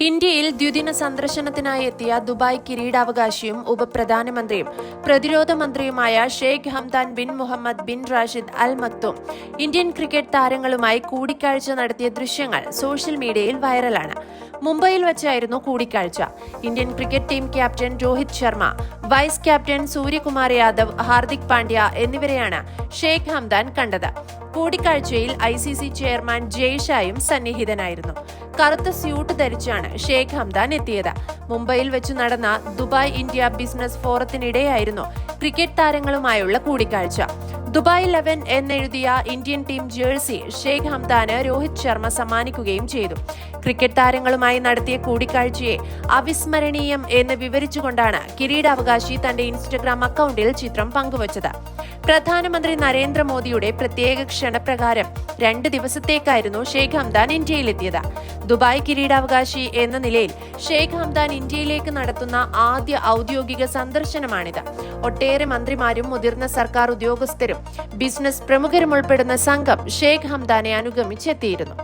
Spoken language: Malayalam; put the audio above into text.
ഇന്ത്യയിൽ ദ്വിദിന സന്ദർശനത്തിനായി എത്തിയ ദുബായ് കിരീടാവകാശിയും ഉപപ്രധാനമന്ത്രിയും പ്രതിരോധ മന്ത്രിയുമായ Sheikh Hamdan bin Mohammed bin Rashid Al Maktoum Indian cricket താരങ്ങളുമായി കൂടിക്കാഴ്ച നടത്തിയ ദൃശ്യങ്ങൾ സോഷ്യൽ മീഡിയയിൽ വൈറലാണ്. മുംബൈയിൽ വെച്ചായിരുന്നു കൂടിക്കാഴ്ച. Indian cricket team captain Rohit Sharma, vice captain Suryakumar Yadav, Hardik Pandya എന്നിവരെയാണ് ഷെയ്ഖ് ഹംദാൻ കണ്ടത്. കൂടിക്കാഴ്ചയിൽ ICC ചെയർമാൻ ജയ്ഷായും സന്നിഹിതനായിരുന്നു. കറുത്ത സ്യൂട്ട് ധരിച്ചാണ് ഷെയ്ഖ് ഹംദാൻ എത്തിയത്. മുംബൈയിൽ വെച്ച് നടന്ന ദുബായ് ഇന്ത്യ ബിസിനസ് ഫോറത്തിനിടെയായിരുന്നു ക്രിക്കറ്റ് താരങ്ങളുമായുള്ള കൂടിക്കാഴ്ച. ദുബായ് 11 എന്നെഴുതിയ ഇന്ത്യൻ ടീം ജേഴ്സി ഷെയ്ഖ് ഹംദാന് രോഹിത് ശർമ്മ സമ്മാനിക്കുകയും ചെയ്തു. ക്രിക്കറ്റ് താരങ്ങളുമായി നടത്തിയ കൂടിക്കാഴ്ചയെ അവിസ്മരണീയം എന്ന് വിവരിച്ചുകൊണ്ടാണ് കിരീടാവകാശി തന്റെ ഇൻസ്റ്റഗ്രാം അക്കൗണ്ടിൽ ചിത്രം പങ്കുവച്ചത്. പ്രധാനമന്ത്രി നരേന്ദ്രമോദിയുടെ പ്രത്യേക ക്ഷണപ്രകാരം 2 ദിവസത്തേക്കായിരുന്നു ഷെയ്ഖ് ഹംദാൻ ഇന്ത്യയിലെത്തിയത്. ദുബായ് കിരീടാവകാശി എന്ന നിലയിൽ ഷെയ്ഖ് ഹംദാൻ ഇന്ത്യയിലേക്ക് നടത്തുന്ന ആദ്യ ഔദ്യോഗിക സന്ദർശനമാണിത്. ഒട്ടേറെ മന്ത്രിമാരും മുതിർന്ന സർക്കാർ ഉദ്യോഗസ്ഥരും ബിസിനസ് പ്രമുഖരും ഉൾപ്പെടുന്ന സംഘം ഷെയ്ഖ് ഹംദാനെ അനുഗമിച്ചെത്തിയിരുന്നു.